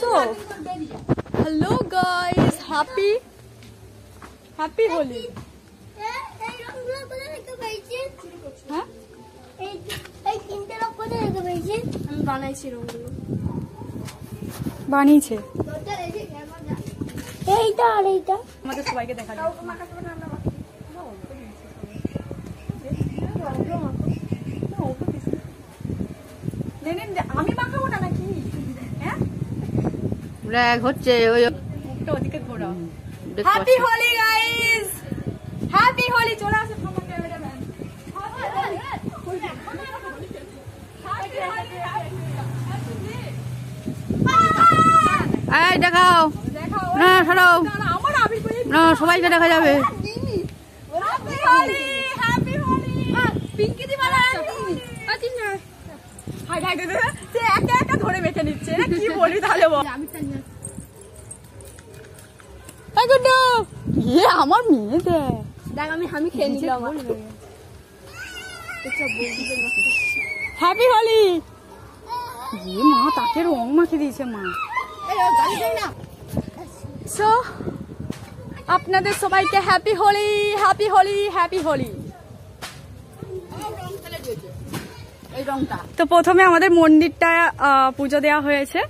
So, hello guys, happy Holi. বানিয়েছে এইটা আর এইটা আমাদের সবাইকে দেখা যাবে। আমি মাখাবো না নাকি? হ্যাঁ ব্র্যাগ হচ্ছে ওই মুখটা ওদিকে ঘোরা। Happy Holi guys, happy Holi. চলে আসো তোমার ক্যামেরাম্যান। এই দেখাও না, ছাড়াও না, সবাইকে দেখা যাবে। Happy Holi, happy Holi. পিঙ্কি দি বলা আছিস না? হাই হাই দে, সে একা একা ধরে মেখে নিচ্ছে না, কি বলি তাহলে বল। এই গুড্ডু, এ আমার মেয়ে দে দেখ, আমি খেয়ে নিলাম। হ্যাপি হোলি। এ মা, তাকে রং মাখিয়ে দিয়েছে মা। সো আপনাদের সবাইকে happy Holi, happy Holi, happy Holi. তো প্রথমে আমাদের মন্দিরটা পুজো দেওয়া হয়েছে।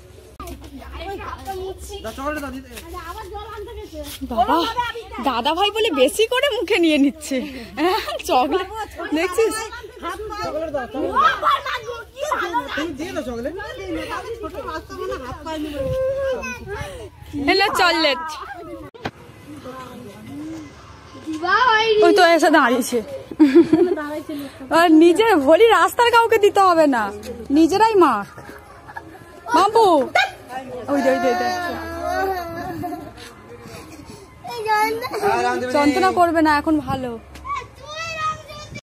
বাবা, দাদা ভাই বলে বেশি করে মুখে নিয়ে নিচ্ছে চকলেট, দেখছিস? চকলেট ওই তো এসে দাঁড়িয়েছে। নিজের হোলি রাস্তার কাউকে দিতে হবে না, নিজেরাই মাখ। বাবু ওই যন্ত্রণা করবে না, এখন ভালো।